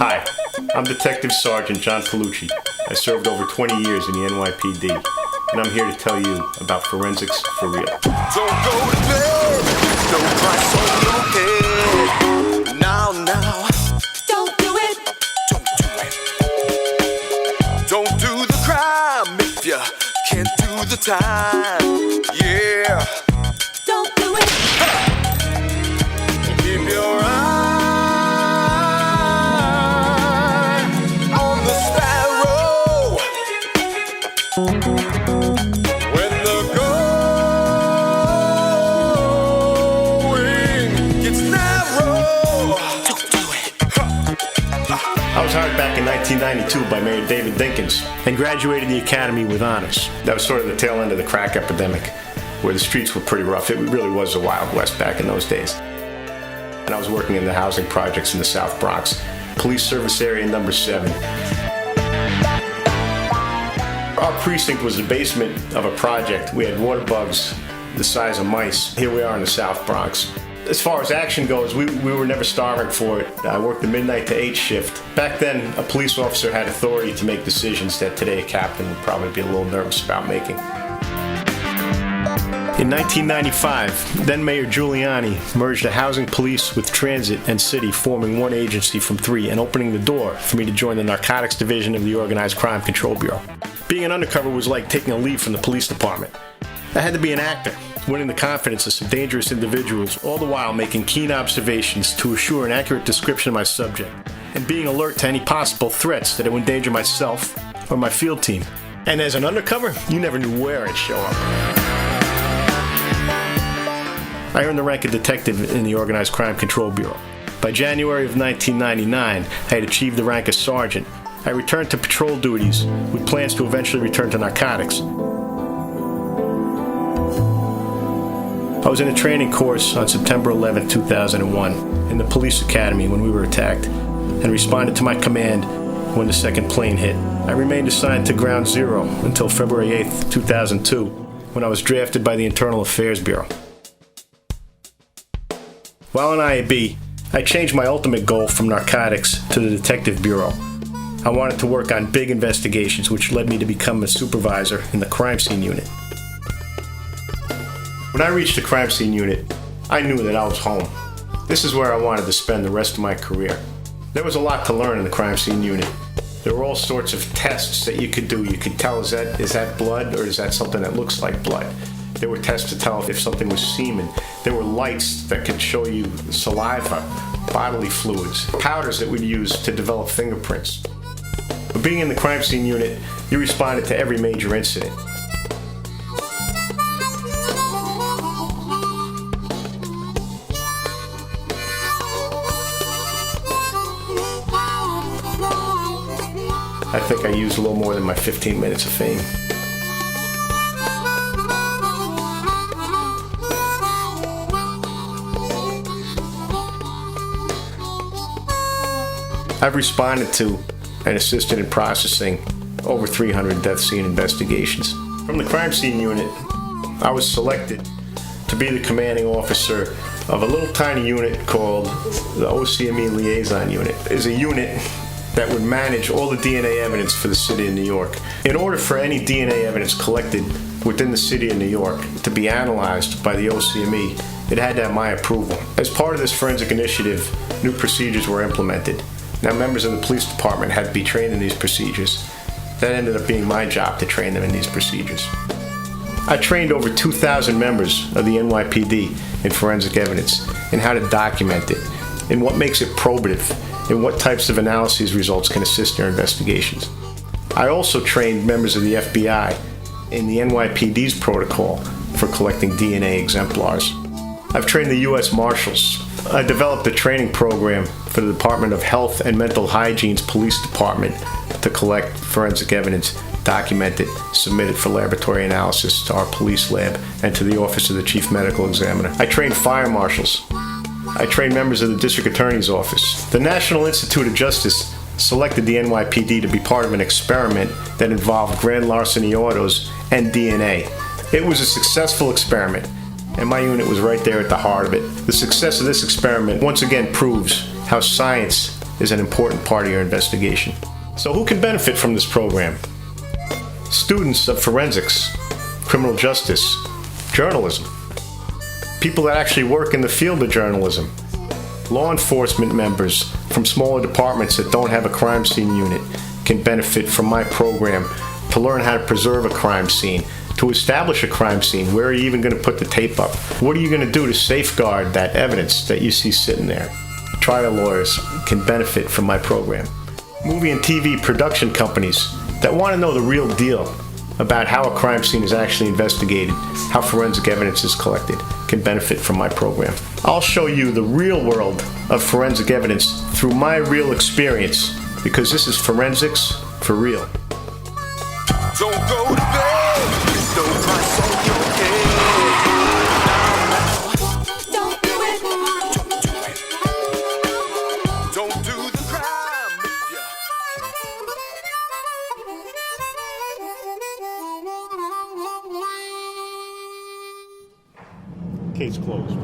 Hi, I'm Detective Sergeant John Palucci. I served over 20 years in the NYPD, and I'm here to tell you about forensics for real. Don't go to bed, don't price on your head. Now, don't do it, don't do it. Don't do the crime if you can't do the time. Yeah, don't do it. Keep your eye on the sparrow. When the going gets narrow, don't do it. I was hired back in 1992 by Mayor David Dinkins and graduated the academy with honors. That was sort of the tail end of the crack epidemic, where the streets were pretty rough. It really was the Wild West back in those days. And I was working in the housing projects in the South Bronx, Police Service Area number 7. Our precinct was the basement of a project. We had water bugs the size of mice. Here we are in the South Bronx. As far as action goes, we were never starving for it. I worked the midnight to 8 shift. Back then, a police officer had authority to make decisions that today a captain would probably be a little nervous about making. In 1995, then Mayor Giuliani merged the housing police with transit and city, forming one agency from 3 and opening the door for me to join the narcotics division of the Organized Crime Control Bureau. Being an undercover was like taking a leave from the police department. I had to be an actor, winning the confidence of some dangerous individuals, all the while making keen observations to assure an accurate description of my subject, and being alert to any possible threats that would endanger myself or my field team. And as an undercover, you never knew where I'd show up. I earned the rank of detective in the Organized Crime Control Bureau. By January of 1999, I had achieved the rank of sergeant. I returned to patrol duties with plans to eventually return to narcotics. I was in a training course on September 11, 2001, in the police academy when we were attacked, and responded to my command when the second plane hit. I remained assigned to Ground Zero until February 8, 2002, when I was drafted by the Internal Affairs Bureau. While in IAB, I changed my ultimate goal from narcotics to the Detective Bureau. I wanted to work on big investigations, which led me to become a supervisor in the crime scene unit. When I reached the crime scene unit, I knew that I was home. This is where I wanted to spend the rest of my career. There was a lot to learn in the crime scene unit. There were all sorts of tests that you could do. You could tell, is that blood or is that something that looks like blood? There were tests to tell if something was semen. There were lights that could show you saliva, bodily fluids, powders that we'd use to develop fingerprints. But being in the crime scene unit, you responded to every major incident. I think I used a little more than my 15 minutes of fame. I've responded to and assisted in processing over 300 death scene investigations. From the crime scene unit, I was selected to be the commanding officer of a little tiny unit called the OCME Liaison Unit. It's a unit that would manage all the DNA evidence for the city of New York. In order for any DNA evidence collected within the city of New York to be analyzed by the OCME, it had to have my approval. As part of this forensic initiative, new procedures were implemented. Now, members of the police department had to be trained in these procedures. That ended up being my job to train them in these procedures. I trained over 2,000 members of the NYPD in forensic evidence, in how to document it, in what makes it probative, in what types of analyses results can assist your investigations. I also trained members of the FBI in the NYPD's protocol for collecting DNA exemplars. I've trained the U.S. Marshals. I developed a training program for the Department of Health and Mental Hygiene's police department to collect forensic evidence, document it, submit it for laboratory analysis to our police lab and to the Office of the Chief Medical Examiner. I trained fire marshals. I trained members of the District Attorney's Office. The National Institute of Justice selected the NYPD to be part of an experiment that involved grand larceny autos and DNA. It was a successful experiment, and my unit was right there at the heart of it. The success of this experiment once again proves how science is an important part of your investigation. So who can benefit from this program? Students of forensics, criminal justice, journalism, people that actually work in the field of journalism, law enforcement members from smaller departments that don't have a crime scene unit can benefit from my program to learn how to preserve a crime scene, to establish a crime scene. Where are you even going to put the tape up? What are you going to do to safeguard that evidence that you see sitting there? Trial lawyers can benefit from my program. Movie and TV production companies that want to know the real deal about how a crime scene is actually investigated, how forensic evidence is collected, can benefit from my program. I'll show you the real world of forensic evidence through my real experience, because this is forensics for real. Don't go to bed. Don't cry so your head. Now, don't do it. Don't do it. Don't do the crime. Case closed.